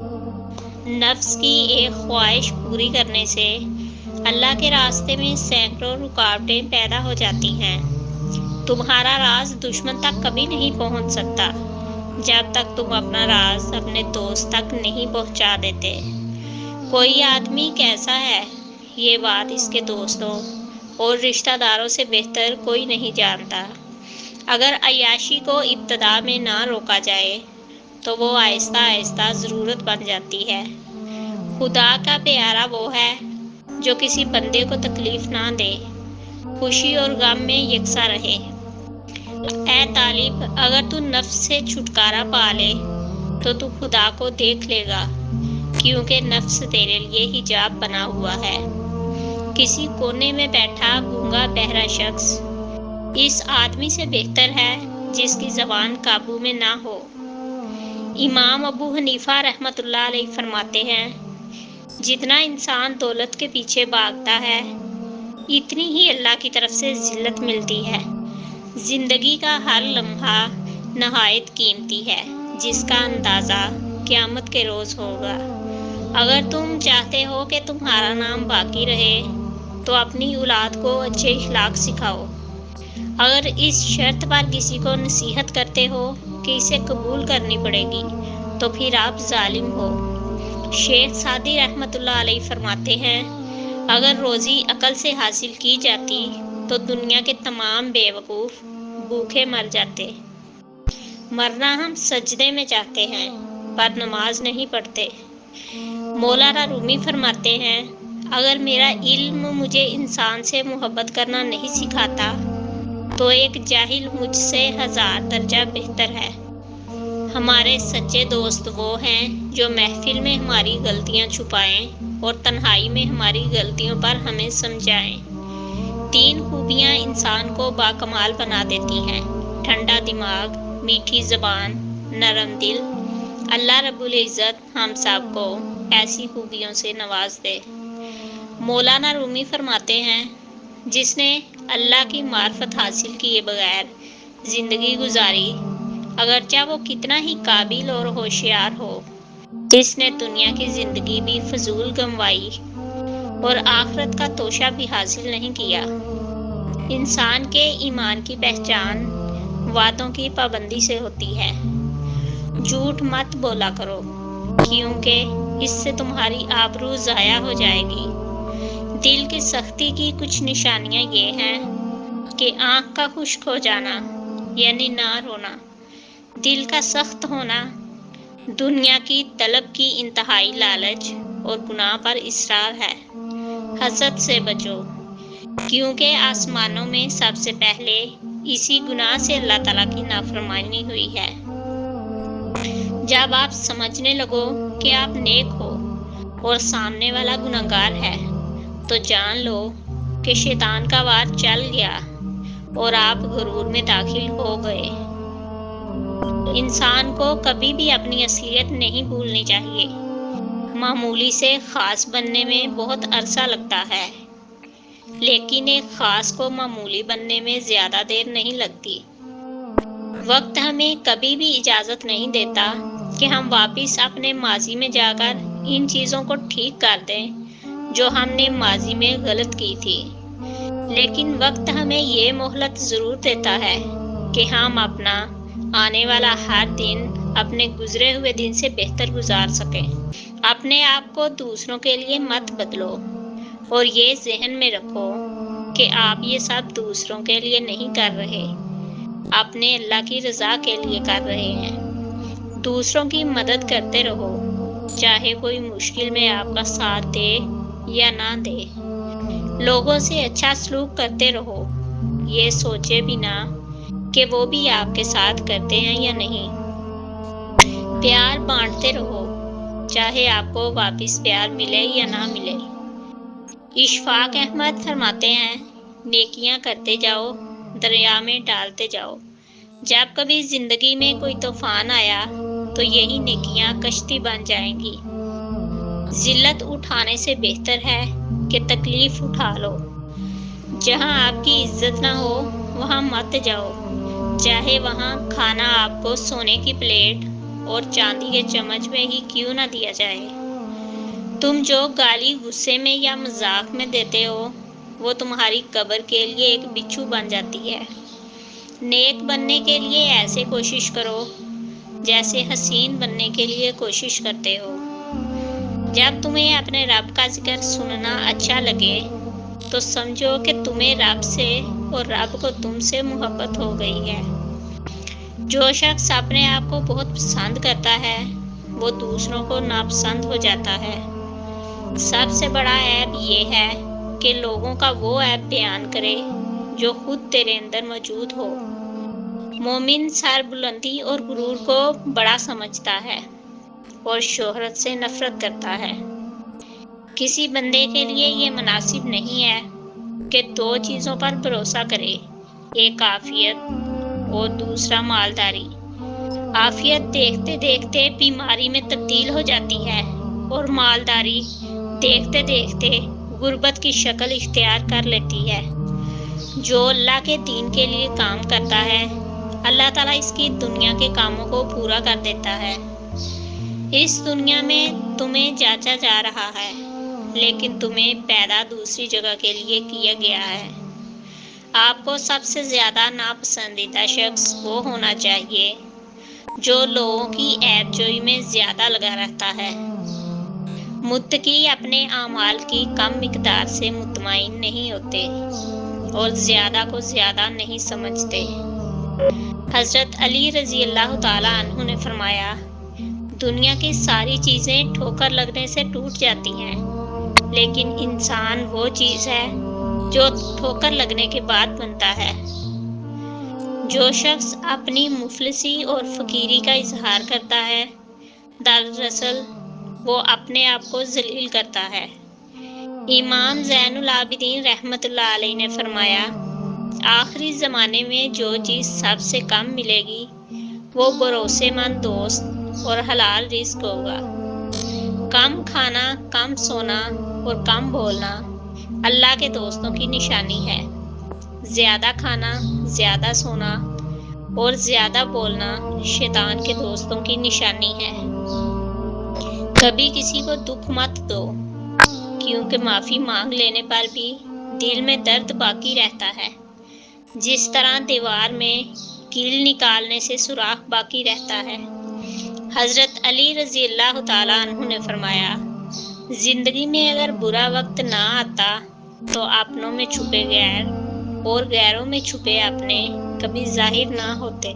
نفس کی ایک خواہش پوری کرنے سے اللہ کے راستے میں سینکڑوں رکاوٹیں پیدا ہو جاتی ہیں۔ تمہارا راز دشمن تک کبھی نہیں پہنچ سکتا جب تک تم اپنا راز اپنے دوست تک نہیں پہنچا دیتے۔ کوئی آدمی کیسا ہے، یہ بات اس کے دوستوں اور رشتہ داروں سے بہتر کوئی نہیں جانتا۔ اگر عیاشی کو ابتدا میں نہ روکا جائے تو وہ آہستہ آہستہ ضرورت بن جاتی ہے۔ خدا کا پیارا وہ ہے جو کسی بندے کو تکلیف نہ دے، خوشی اور غم میں یکساں رہے۔ اے طالب، اگر تو نفس سے چھٹکارا پا لے تو تو خدا کو دیکھ لے گا، کیونکہ نفس تیرے لیے حجاب بنا ہوا ہے۔ کسی کونے میں بیٹھا گونگا بہرا شخص اس آدمی سے بہتر ہے جس کی زبان قابو میں نہ ہو۔ امام ابو حنیفہ رحمۃ اللہ علیہ فرماتے ہیں، جتنا انسان دولت کے پیچھے بھاگتا ہے اتنی ہی اللہ کی طرف سے ذلت ملتی ہے۔ زندگی کا ہر لمحہ نہایت قیمتی ہے، جس کا اندازہ قیامت کے روز ہوگا۔ اگر تم چاہتے ہو کہ تمہارا نام باقی رہے تو اپنی اولاد کو اچھے اخلاق سکھاؤ۔ اگر اس شرط پر کسی کو نصیحت کرتے ہو کہ اسے قبول کرنی پڑے گی تو پھر آپ ظالم ہو۔ شیخ سعدی رحمۃ اللہ علیہ فرماتے ہیں، اگر روزی عقل سے حاصل کی جاتی تو دنیا کے تمام بے وقوف بھوکے مر جاتے۔ مرنا ہم سجدے میں چاہتے ہیں پر نماز نہیں پڑھتے۔ مولانا رومی فرماتے ہیں، اگر میرا علم مجھے انسان سے محبت کرنا نہیں سکھاتا تو ایک جاہل مجھ سے 1000 درجہ بہتر ہے۔ ہمارے سچے دوست وہ ہیں جو محفل میں ہماری غلطیاں چھپائیں اور تنہائی میں ہماری غلطیوں پر ہمیں سمجھائیں۔ 3 خوبیاں انسان کو باکمال بنا دیتی ہیں: ٹھنڈا دماغ، میٹھی زبان، نرم دل۔ اللہ رب العزت ہم سب کو ایسی خوبیوں سے نواز دے۔ مولانا رومی فرماتے ہیں، جس نے اللہ کی معرفت حاصل کیے بغیر زندگی گزاری، اگرچہ وہ کتنا ہی قابل اور ہوشیار ہو، اس نے دنیا کی زندگی بھی فضول گنوائی اور آخرت کا توشہ بھی حاصل نہیں کیا۔ انسان کے ایمان کی پہچان وعدوں کی پابندی سے ہوتی ہے۔ جھوٹ مت بولا کرو، کیونکہ اس سے تمہاری آبرو ضائع ہو جائے گی۔ دل کی سختی کی کچھ نشانیاں یہ ہیں کہ آنکھ کا خشک ہو جانا یعنی نہ رونا، دل کا سخت ہونا، دنیا کی طلب کی انتہائی لالچ اور گناہ پر اصرار ہے۔ حسد سے بچو، کیونکہ آسمانوں میں سب سے پہلے اسی گناہ سے اللہ تعالیٰ کی نافرمانی ہوئی ہے۔ جب آپ سمجھنے لگو کہ آپ نیک ہو اور سامنے والا گنہگار ہے تو جان لو کہ شیطان کا وار چل گیا اور آپ غرور میں داخل ہو گئے۔ انسان کو کبھی بھی اپنی اصلیت نہیں بھولنی چاہیے۔ معمولی سے خاص بننے میں بہت عرصہ لگتا ہے، لیکن ایک خاص کو معمولی بننے میں زیادہ دیر نہیں لگتی۔ وقت ہمیں کبھی بھی اجازت نہیں دیتا کہ ہم واپس اپنے ماضی میں جا کر ان چیزوں کو ٹھیک کر دیں جو ہم نے ماضی میں غلط کی تھی، لیکن وقت ہمیں یہ مہلت ضرور دیتا ہے کہ ہم اپنا آنے والا ہر دن اپنے گزرے ہوئے دن سے بہتر گزار سکیں۔ اپنے آپ کو دوسروں کے لیے مت بدلو اور یہ ذہن میں رکھو کہ آپ یہ سب دوسروں کے لیے نہیں کر رہے، اپنے اللہ کی رضا کے لیے کر رہے ہیں۔ دوسروں کی مدد کرتے رہو، چاہے کوئی مشکل میں آپ کا ساتھ دے یا نہ دے۔ لوگوں سے اچھا سلوک کرتے رہو، یہ سوچے بنا کہ وہ بھی آپ کے ساتھ کرتے ہیں یا نہیں۔ پیار بانٹتے رہو، چاہے آپ کو واپس پیار ملے یا نہ ملے۔ اشفاق احمد فرماتے ہیں، نیکیاں کرتے جاؤ، دریا میں ڈالتے جاؤ۔ جب کبھی زندگی میں کوئی طوفان آیا تو یہی نیکیاں کشتی بن جائیں گی۔ ذلت اٹھانے سے بہتر ہے کہ تکلیف اٹھا لو۔ جہاں آپ کی عزت نہ ہو وہاں مت جاؤ، چاہے وہاں کھانا آپ کو سونے کی پلیٹ اور چاندی کے چمچ میں ہی کیوں نہ دیا جائے۔ تم جو گالی غصے میں یا مذاق میں دیتے ہو وہ تمہاری قبر کے لیے ایک بچھو بن جاتی ہے۔ نیک بننے کے لیے ایسے کوشش کرو جیسے حسین بننے کے لیے کوشش کرتے ہو۔ جب تمہیں اپنے رب کا ذکر سننا اچھا لگے تو سمجھو کہ تمہیں رب سے اور رب کو تم سے محبت ہو گئی ہے۔ جو شخص اپنے آپ کو بہت پسند کرتا ہے وہ دوسروں کو ناپسند ہو جاتا ہے۔ سب سے بڑا عیب یہ ہے کہ لوگوں کا وہ عیب بیان کرے جو خود تیرے اندر موجود ہو۔ مومن سر بلندی اور غرور کو بڑا سمجھتا ہے اور شہرت سے نفرت کرتا ہے۔ کسی بندے کے لیے یہ مناسب نہیں ہے کہ دو چیزوں پر بھروسہ کرے، ایک عافیت اور دوسرا مالداری۔ عافیت دیکھتے دیکھتے بیماری میں تبدیل ہو جاتی ہے اور مالداری دیکھتے دیکھتے غربت کی شکل اختیار کر لیتی ہے۔ جو اللہ کے دین کے لیے کام کرتا ہے اللہ تعالیٰ اس کی دنیا کے کاموں کو پورا کر دیتا ہے۔ اس دنیا میں تمہیں جانچا جا رہا ہے لیکن تمہیں پیدا دوسری جگہ کے لیے کیا گیا ہے۔ آپ کو سب سے زیادہ ناپسندیدہ شخص وہ ہونا چاہیے جو لوگوں کی عیب جوئی میں زیادہ لگا رہتا ہے۔ متقی اپنے اعمال کی کم مقدار سے مطمئن نہیں ہوتے اور زیادہ کو زیادہ نہیں سمجھتے۔ حضرت علی رضی اللہ تعالیٰ عنہ نے فرمایا، دنیا کی ساری چیزیں ٹھوکر لگنے سے ٹوٹ جاتی ہیں لیکن انسان وہ چیز ہے جو ٹھوکر لگنے کے بعد بنتا ہے۔ جو شخص اپنی مفلسی اور فقیری کا اظہار کرتا ہے دراصل وہ اپنے آپ کو ذلیل کرتا ہے۔ امام زین العابدین رحمۃ اللہ علیہ نے فرمایا، آخری زمانے میں جو چیز سب سے کم ملے گی وہ بھروسے مند دوست اور حلال رزق ہوگا۔ کم کھانا، کم سونا اور کم بولنا اللہ کے دوستوں کی نشانی ہے۔ زیادہ کھانا، زیادہ سونا اور زیادہ بولنا شیطان کے دوستوں کی نشانی ہے۔ کبھی کسی کو دکھ مت دو کیونکہ معافی مانگ لینے پر بھی دل میں درد باقی رہتا ہے، جس طرح دیوار میں کیل نکالنے سے سوراخ باقی رہتا ہے۔ حضرت علی رضی اللہ تعالیٰ عنہ نے فرمایا، زندگی میں اگر برا وقت نہ آتا تو اپنوں میں چھپے غیر اور غیروں میں چھپے اپنے کبھی ظاہر نہ ہوتے۔